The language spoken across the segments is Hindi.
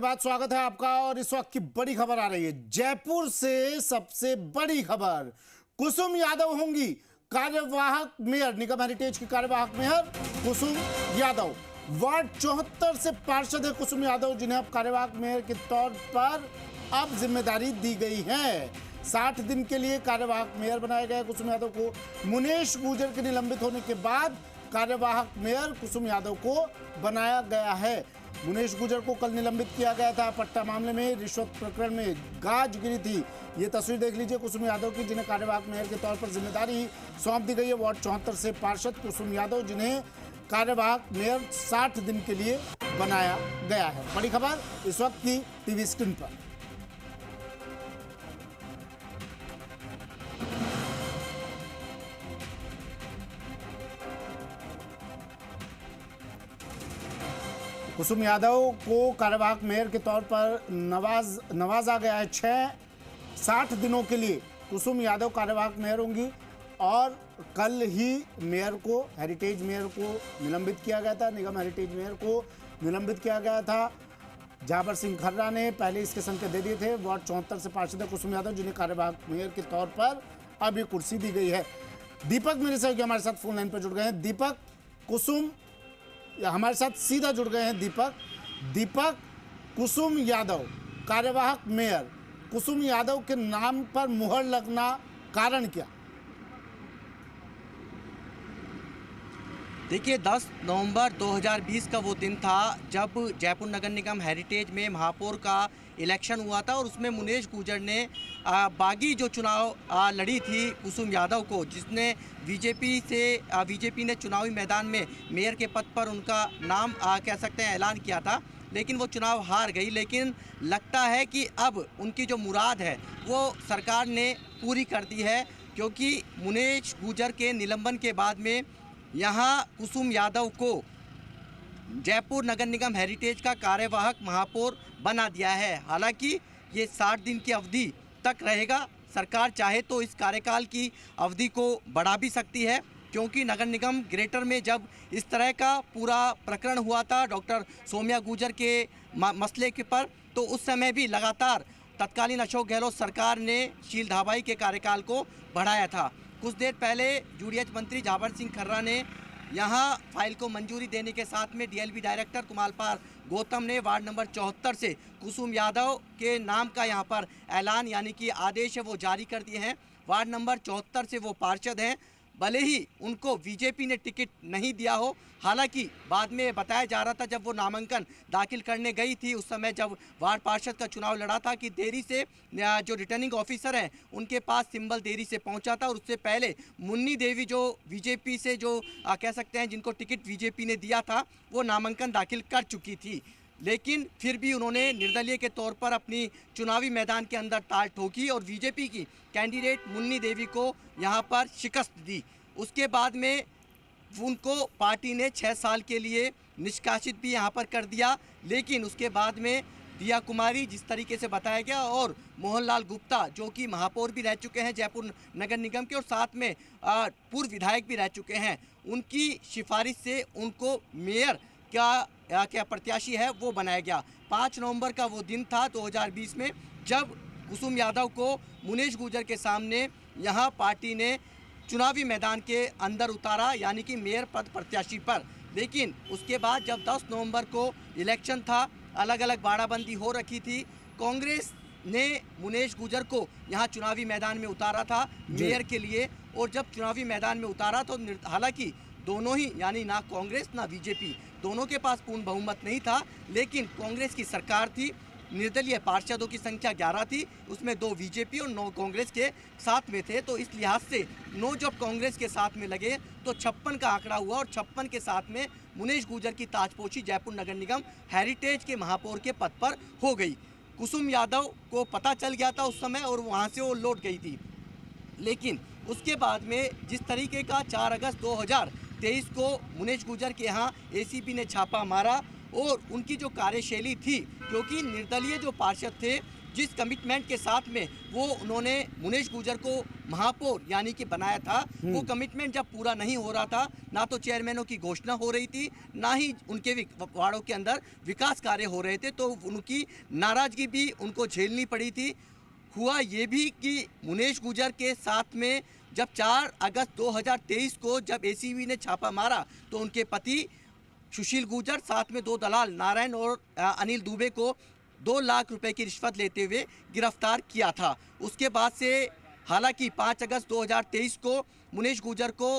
बात स्वागत है आपका। और इस वक्त की बड़ी खबर आ रही है जयपुर से। सबसे बड़ी खबर, कुसुम यादव होंगी कार्यवाहक मेयर, निगम हेरिटेज की कार्यवाहक मेयर कुसुम यादव। वार्ड 74 से पार्षद है कुसुम यादव, जिन्हें अब कार्यवाहक मेयर के तौर पर अब जिम्मेदारी दी गई है। 60 दिन के लिए कार्यवाहक मेयर बनाया गया कुसुम यादव को। मुनेश गुर्जर के निलंबित होने के बाद कार्यवाहक मेयर कुसुम यादव को बनाया गया है। मुनेश गुर्जर को कल निलंबित किया गया था पट्टा मामले में, रिश्वत प्रकरण में गाज गिरी थी। ये तस्वीर देख लीजिए कुसुम यादव की, जिन्हें कार्यवाहक मेयर के तौर पर जिम्मेदारी सौंप दी गई है। वार्ड 74 से पार्षद कुसुम यादव, जिन्हें कार्यवाहक मेयर 60 दिन के लिए बनाया गया है। बड़ी खबर इस वक्त की टीवी स्क्रीन पर। कुसुम यादव को कार्यवाहक मेयर के तौर पर नवाजा गया है। 60 दिनों के लिए कुसुम यादव कार्यवाहक मेयर होंगी। और कल ही मेयर को, हेरिटेज मेयर को निलंबित किया गया था, निगम हेरिटेज मेयर को निलंबित किया गया था। जाबर सिंह खर्रा ने पहले इसके संकेत दे दिए थे। वार्ड 74 से पार्षद कुसुम यादव, जिन्हें कार्यवाहक मेयर के तौर पर अब ये कुर्सी दी गई है। दीपक मेरे सहयोगी हमारे साथ फोन लाइन पर जुड़ गए हैं। दीपक, कुसुम हमारे साथ सीधा जुड़ गए हैं। दीपक, कुसुम यादव कार्यवाहक मेयर, कुसुम यादव के नाम पर मुहर लगना कारण क्या? देखिए 10 नवंबर 2020 का वो दिन था जब जयपुर नगर निगम हेरिटेज में महापौर का इलेक्शन हुआ था और उसमें मुनेश गुर्जर ने बागी जो चुनाव लड़ी थी कुसुम यादव को, जिसने बीजेपी ने चुनावी मैदान में मेयर के पद पर उनका नाम कह सकते हैं ऐलान किया था, लेकिन वो चुनाव हार गई। लेकिन लगता है कि अब उनकी जो मुराद है वो सरकार ने पूरी कर दी है, क्योंकि मुनेश गुर्जर के निलंबन के बाद में यहाँ कुसुम यादव को जयपुर नगर निगम हेरिटेज का कार्यवाहक महापौर बना दिया है। हालांकि ये 60 दिन की अवधि तक रहेगा। सरकार चाहे तो इस कार्यकाल की अवधि को बढ़ा भी सकती है, क्योंकि नगर निगम ग्रेटर में जब इस तरह का पूरा प्रकरण हुआ था डॉक्टर सोम्या गुर्जर के मसले के पर, तो उस समय भी लगातार तत्कालीन अशोक गहलोत सरकार ने शील धाबाई के कार्यकाल को बढ़ाया था। कुछ देर पहले जूडीएच मंत्री जाबर सिंह खर्रा ने यहाँ फाइल को मंजूरी देने के साथ में डीएलबी डायरेक्टर कुमालपाल गौतम ने वार्ड नंबर 74 से कुसुम यादव के नाम का यहाँ पर ऐलान यानी कि आदेश है वो जारी कर दिए हैं। वार्ड नंबर 74 से वो पार्षद हैं, भले ही उनको बीजेपी ने टिकट नहीं दिया हो। हालांकि बाद में बताया जा रहा था जब वो नामांकन दाखिल करने गई थी, उस समय जब वार्ड पार्षद का चुनाव लड़ा था, कि देरी से जो रिटर्निंग ऑफिसर हैं उनके पास सिंबल देरी से पहुंचा था। और उससे पहले मुन्नी देवी जो बीजेपी से जो कह सकते हैं जिनको टिकट बीजेपी ने दिया था, वो नामांकन दाखिल कर चुकी थी। लेकिन फिर भी उन्होंने निर्दलीय के तौर पर अपनी चुनावी मैदान के अंदर ताल ठोकी और बीजेपी की कैंडिडेट मुन्नी देवी को यहाँ पर शिकस्त दी। उसके बाद में उनको पार्टी ने 6 साल के लिए निष्कासित भी यहाँ पर कर दिया। लेकिन उसके बाद में दिया कुमारी, जिस तरीके से बताया गया, और मोहनलाल गुप्ता जो कि महापौर भी रह चुके हैं जयपुर नगर निगम के और साथ में पूर्व विधायक भी रह चुके हैं, उनकी सिफारिश से उनको मेयर क्या प्रत्याशी है वो बनाया गया। 5 नवंबर का वो दिन था 2020 में, जब कुसुम यादव को मुनेश गुर्जर के सामने यहाँ पार्टी ने चुनावी मैदान के अंदर उतारा, यानी कि मेयर पद प्रत्याशी पर। लेकिन उसके बाद जब 10 नवंबर को इलेक्शन था, अलग अलग बाड़ाबंदी हो रखी थी, कांग्रेस ने मुनेश गुर्जर को यहाँ चुनावी मैदान में उतारा था मेयर के लिए। और जब चुनावी मैदान में उतारा तो हालांकि दोनों ही, यानी ना कांग्रेस ना बीजेपी, दोनों के पास पूर्ण बहुमत नहीं था, लेकिन कांग्रेस की सरकार थी, निर्दलीय पार्षदों की संख्या 11 थी, उसमें 2 बीजेपी और 9 कांग्रेस के साथ में थे। तो इस लिहाज से 9 जब कांग्रेस के साथ में लगे तो 56 का आंकड़ा हुआ और 56 के साथ में मुनेश गुर्जर की ताजपोशी जयपुर नगर निगम हेरिटेज के महापौर के पद पर हो गई। कुसुम यादव को पता चल गया था उस समय और वहाँ से वो लौट गई थी। लेकिन उसके बाद में जिस तरीके का 4 अगस्त 2023 को मुनेश गुर्जर के यहाँ एसीबी ने छापा मारा और उनकी जो कार्यशैली थी, क्योंकि निर्दलीय जो पार्षद थे जिस कमिटमेंट के साथ में वो उन्होंने मुनेश गुर्जर को महापौर यानी कि बनाया था, वो कमिटमेंट जब पूरा नहीं हो रहा था, ना तो चेयरमैनों की घोषणा हो रही थी, ना ही उनके वार्डों के अंदर विकास कार्य हो रहे थे, तो उनकी नाराजगी भी उनको झेलनी पड़ी थी। हुआ ये भी कि मुनेश गुर्जर के साथ में जब 4 अगस्त 2023 को जब एसीबी ने छापा मारा, तो उनके पति सुशील गुर्जर साथ में 2 दलाल नारायण और अनिल दुबे को 2 लाख रुपए की रिश्वत लेते हुए गिरफ्तार किया था। उसके बाद से हालांकि 5 अगस्त 2023 को मुनेश गुर्जर को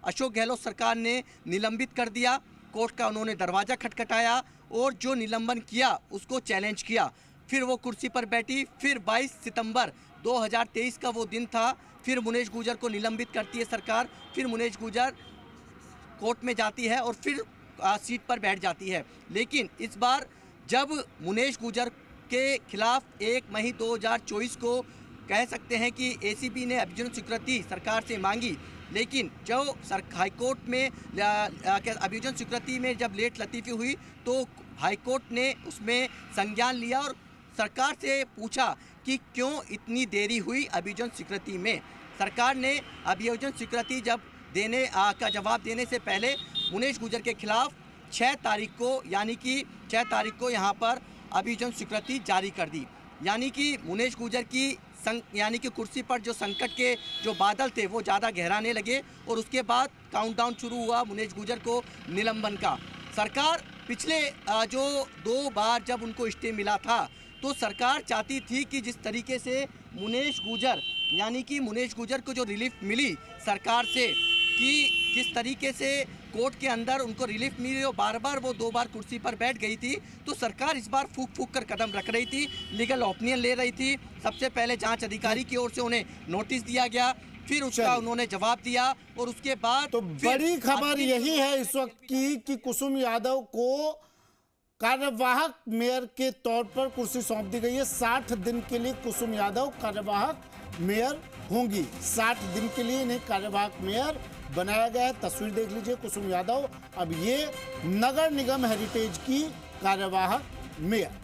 अशोक गहलोत सरकार ने निलंबित कर दिया। कोर्ट का उन्होंने दरवाज़ा खटखटाया और जो निलंबन किया उसको चैलेंज किया। फिर वो कुर्सी पर बैठी। फिर 22 सितंबर 2023 का वो दिन था। फिर मुनेश गुर्जर को निलंबित करती है सरकार। फिर मुनेश गुर्जर कोर्ट में जाती है और फिर सीट पर बैठ जाती है। लेकिन इस बार जब मुनेश गुर्जर के खिलाफ 1 मई 2024 को कह सकते हैं कि एसीबी ने अभियोजन स्वीकृति सरकार से मांगी, लेकिन जो हाईकोर्ट में अभियोजन स्वीकृति में जब लेट लतीफ़ी हुई तो हाईकोर्ट ने उसमें संज्ञान लिया और सरकार से पूछा कि क्यों इतनी देरी हुई अभियोजन स्वीकृति में। सरकार ने अभियोजन स्वीकृति जब देने का जवाब देने से पहले मुनेश गुर्जर के खिलाफ 6 तारीख को यानी कि 6 तारीख को यहाँ पर अभियोजन स्वीकृति जारी कर दी। यानी कि मुनेश गुर्जर की यानी कि कुर्सी पर जो संकट के जो बादल थे वो ज़्यादा गहराने लगे और उसके बाद काउंटडाउन शुरू हुआ मुनेश गुर्जर को निलंबन का। सरकार पिछले जो 2 बार जब उनको स्टे मिला था तो सरकार चाहती थी कि जिस तरीके से मुनेश गुर्जर यानी कि मुनेश गुर्जर को जो रिलीफ मिली सरकार से कि किस तरीके से कोर्ट के अंदर उनको रिलीफ मिली और बार बार वो 2 बार कुर्सी पर बैठ गई थी, तो सरकार इस बार फूक फूक कर कदम रख रही थी, लीगल ओपिनियन ले रही थी। सबसे पहले जांच अधिकारी की ओर से उन्हें नोटिस दिया गया, फिर उसका उन्होंने जवाब दिया और उसके बाद तो बड़ी खबर यही है इस वक्त की कि कुसुम यादव को कार्यवाहक मेयर के तौर पर कुर्सी सौंप दी गई है। 60 दिन के लिए कुसुम यादव कार्यवाहक मेयर होंगी। 60 दिन के लिए इन्हें कार्यवाहक मेयर बनाया गया है। तस्वीर देख लीजिए, कुसुम यादव अब ये नगर निगम हेरिटेज की कार्यवाहक मेयर।